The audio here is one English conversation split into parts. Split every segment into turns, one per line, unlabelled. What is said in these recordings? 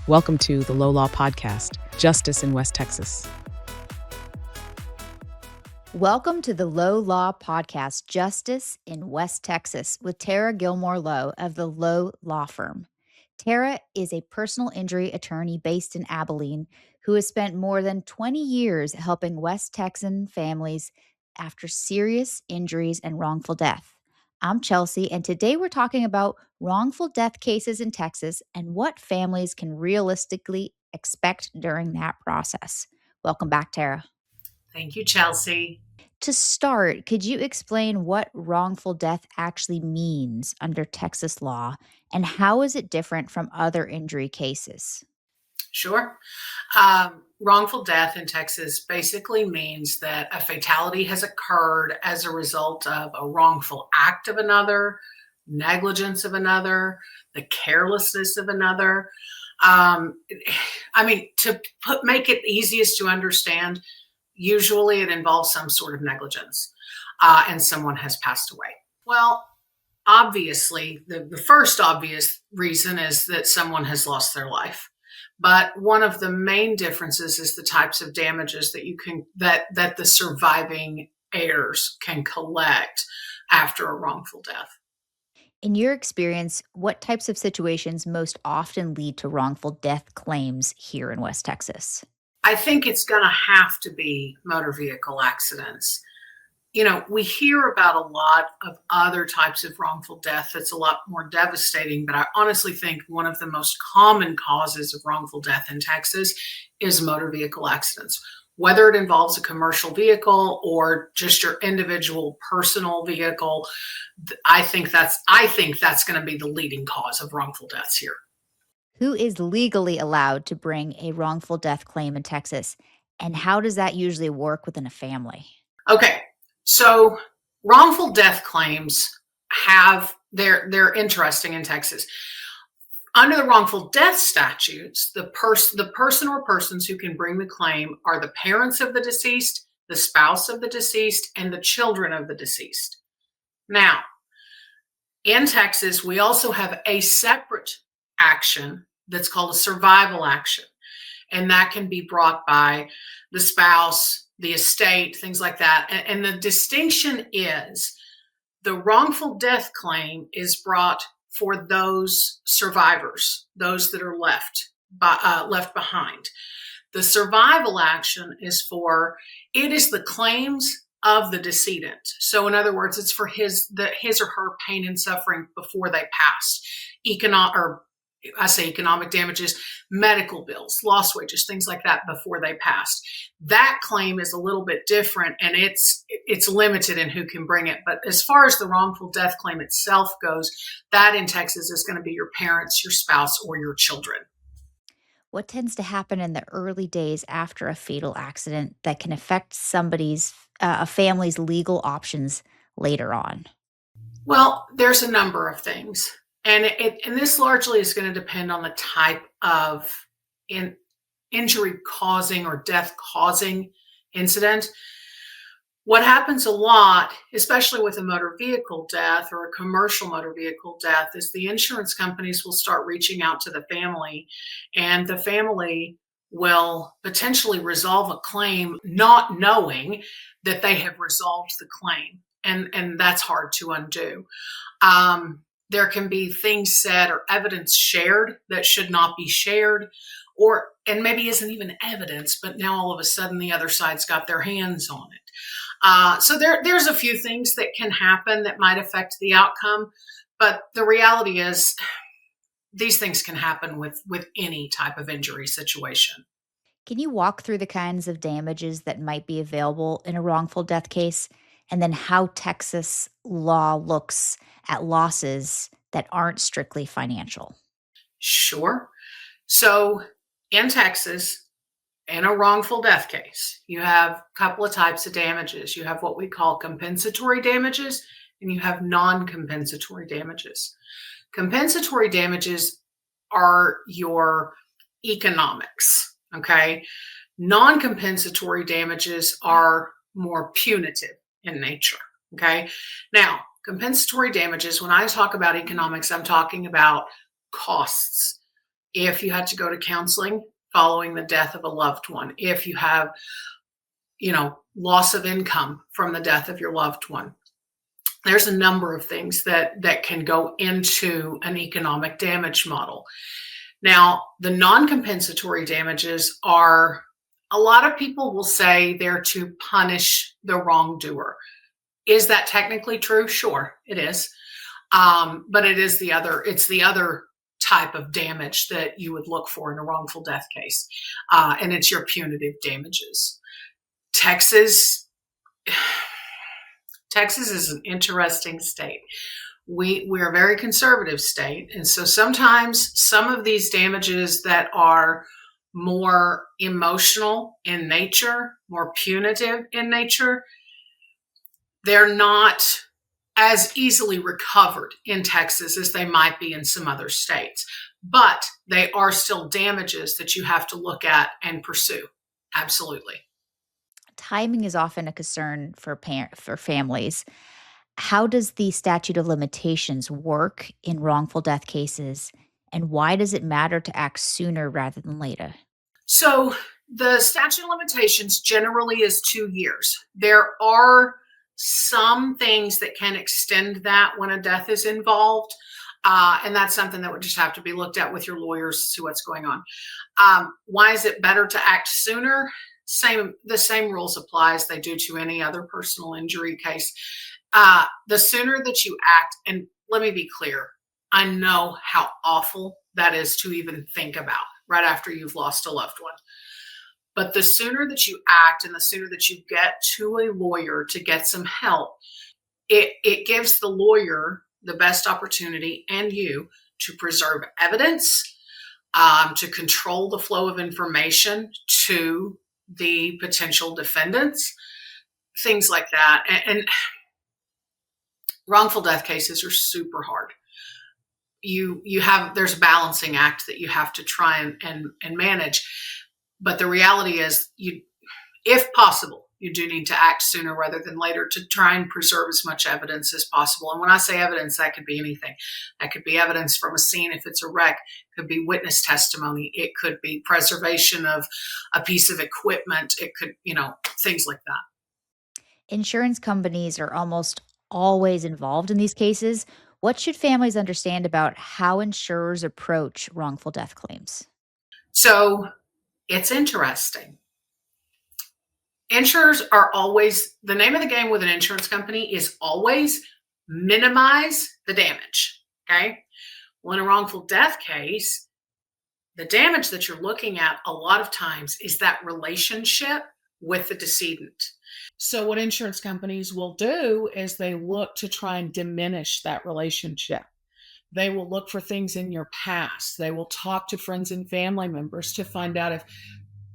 Welcome to the Low Law Podcast, Justice in West Texas.
Welcome to the Low Law Podcast, Justice in West Texas, with Tara Gilmore-Low of the Low Law Firm. Tara is a personal injury attorney based in Abilene who has spent more than 20 years helping West Texan families after serious injuries and wrongful death. I'm Chelsea, and today we're talking about wrongful death cases in Texas and what families can realistically expect during that process. Welcome back, Tara.
Thank you, Chelsea.
To start, could you explain what wrongful death actually means under Texas law and how is it different from other injury cases?
Sure. Wrongful death in Texas basically means that a fatality has occurred as a result of a wrongful act of another, negligence of another, the carelessness of another. Make it easiest to understand, usually it involves some sort of negligence and someone has passed away. Well, obviously, the first obvious reason is that someone has lost their life. But one of the main differences is the types of damages that the surviving heirs can collect after a wrongful death.
In your experience, what types of situations most often lead to wrongful death claims here in West Texas?
I think it's going to have to be motor vehicle accidents. You know, we hear about a lot of other types of wrongful death that's a lot more devastating, but I honestly think one of the most common causes of wrongful death in Texas is motor vehicle accidents. Whether it involves a commercial vehicle or just your individual personal vehicle, I think that's going to be the leading cause of wrongful deaths here.
Who is legally allowed to bring a wrongful death claim in Texas, and how does that usually work within a family?
Okay. So wrongful death claims they're interesting in Texas. Under the wrongful death statutes, the person or persons who can bring the claim are the parents of the deceased, the spouse of the deceased, and the children of the deceased. Now, in Texas, we also have a separate action that's called a survival action, and that can be brought by the spouse, the estate, things like that. And the distinction is the wrongful death claim is brought for those survivors, those that are left behind. The survival action is the claims of the decedent. So in other words, it's for his or her pain and suffering before they passed. Economic damages, medical bills, lost wages, things like that before they passed. That claim is a little bit different and it's limited in who can bring it. But as far as the wrongful death claim itself goes, that in Texas is going to be your parents, your spouse, or your children.
What tends to happen in the early days after a fatal accident that can affect a family's legal options later on?
Well, there's a number of things. And this largely is going to depend on the type of injury causing or death causing incident. What happens a lot, especially with a motor vehicle death or a commercial motor vehicle death, is the insurance companies will start reaching out to the family, and the family will potentially resolve a claim not knowing that they have resolved the claim. And that's hard to undo. There can be things said or evidence shared that should not be shared, and maybe isn't even evidence, but now all of a sudden the other side's got their hands on it. So there's a few things that can happen that might affect the outcome, but the reality is these things can happen with any type of injury situation.
Can you walk through the kinds of damages that might be available in a wrongful death case, and then how Texas law looks at losses that aren't strictly financial?
Sure. So in Texas, in a wrongful death case, you have a couple of types of damages. You have what we call compensatory damages, and you have non-compensatory damages. Compensatory damages are your economics, okay? Non-compensatory damages are more punitive in nature, okay? Now, compensatory damages, when I talk about economics, I'm talking about costs. if you had to go to counseling following the death of a loved one, if you have, loss of income from the death of your loved one. There's a number of things that can go into an economic damage model. Now, the non-compensatory damages are, a lot of people will say they're to punish the wrongdoer. Is that technically true? Sure, it is. But it's the other type of damage that you would look for in a wrongful death case. And it's your punitive damages. Texas is an interesting state. We're a very conservative state. And so sometimes some of these damages that are more emotional in nature, more punitive in nature, they're not as easily recovered in Texas as they might be in some other states. But they are still damages that you have to look at and pursue. Absolutely.
Timing is often a concern for families. How does the statute of limitations work in wrongful death cases, and why does it matter to act sooner rather than later?
So the statute of limitations generally is 2 years. There are some things that can extend that when a death is involved. And that's something that would just have to be looked at with your lawyers to see what's going on. Why is it better to act sooner? The same rules apply as they do to any other personal injury case. The sooner that you act, and let me be clear, I know how awful that is to even think about right after you've lost a loved one. But the sooner that you act and the sooner that you get to a lawyer to get some help, it gives the lawyer the best opportunity and you to preserve evidence, to control the flow of information to the potential defendants, things like that. And wrongful death cases are super hard. There's a balancing act that you have to try and manage. But the reality is, if possible, you do need to act sooner rather than later to try and preserve as much evidence as possible. And when I say evidence, that could be anything. That could be evidence from a scene if it's a wreck. It could be witness testimony. It could be preservation of a piece of equipment. It could, things like that.
Insurance companies are almost always involved in these cases. What should families understand about how insurers approach wrongful death claims?
So it's interesting. Insurers are always, the name of the game with an insurance company is always minimize the damage. Okay. Well, in a wrongful death case, the damage that you're looking at a lot of times is that relationship with the decedent. So what insurance companies will do is they look to try and diminish that relationship. They will look for things in your past. They will talk to friends and family members to find out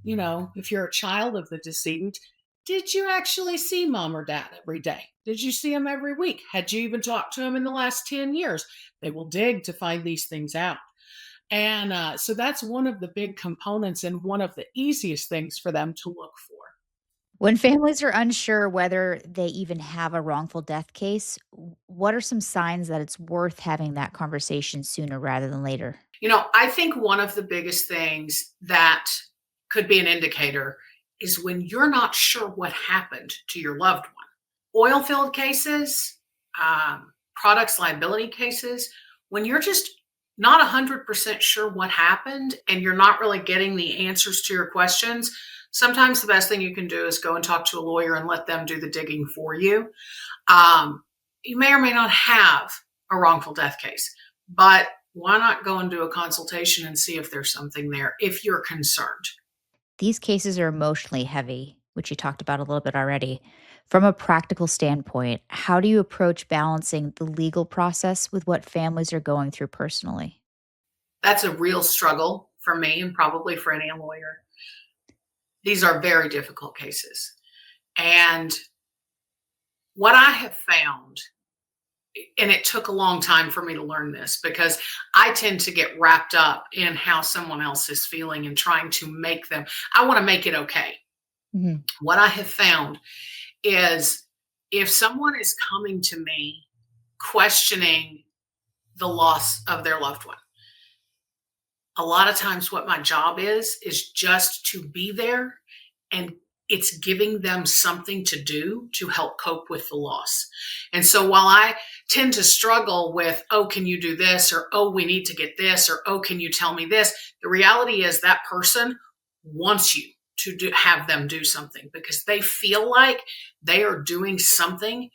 if you're a child of the decedent, did you actually see mom or dad every day? Did you see them every week? Had you even talked to them in the last 10 years? They will dig to find these things out. And so that's one of the big components and one of the easiest things for them to look for.
When families are unsure whether they even have a wrongful death case, what are some signs that it's worth having that conversation sooner rather than later?
I think one of the biggest things that could be an indicator is when you're not sure what happened to your loved one. Oil field cases, products liability cases, when you're just not 100% sure what happened and you're not really getting the answers to your questions, sometimes the best thing you can do is go and talk to a lawyer and let them do the digging for you. You may or may not have a wrongful death case, but why not go and do a consultation and see if there's something there if you're concerned.
These cases are emotionally heavy, which you talked about a little bit already. From a practical standpoint, how do you approach balancing the legal process with what families are going through personally?
That's a real struggle for me and probably for any lawyer. These are very difficult cases. And what I have found, and it took a long time for me to learn this because I tend to get wrapped up in how someone else is feeling and trying to make them, I want to make it okay. Mm-hmm. What I have found is if someone is coming to me questioning the loss of their loved one, a lot of times what my job is just to be there, and it's giving them something to do to help cope with the loss. And so while I tend to struggle with, oh, can you do this? Or, oh, we need to get this? Or, oh, can you tell me this? The reality is that person wants you to have them do something because they feel like they are doing something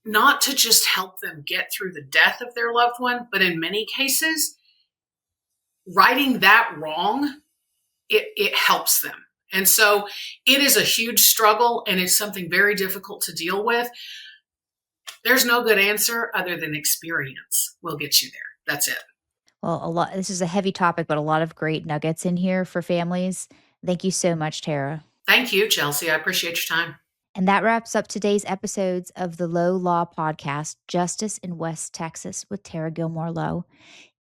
not to just help them get through the death of their loved one, but in many cases, righting that wrong, it helps them. And so it is a huge struggle, and it's something very difficult to deal with. There's no good answer other than experience will get you there. That's it.
Well, this is a heavy topic, but a lot of great nuggets in here for families. Thank you so much, Tara.
Thank you, Chelsea. I appreciate your time.
And that wraps up today's episodes of the Low Law Podcast, Justice in West Texas with Tara Gilmore-Low.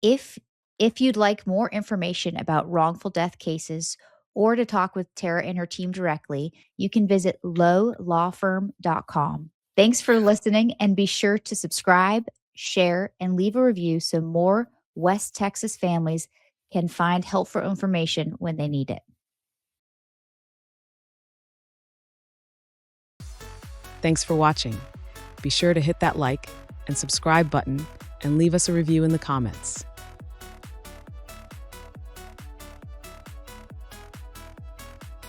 If you'd like more information about wrongful death cases or to talk with Tara and her team directly, you can visit lowlawfirm.com. Thanks for listening, and be sure to subscribe, share, and leave a review so more West Texas families can find helpful information when they need it.
Thanks for watching. Be sure to hit that like and subscribe button and leave us a review in the comments.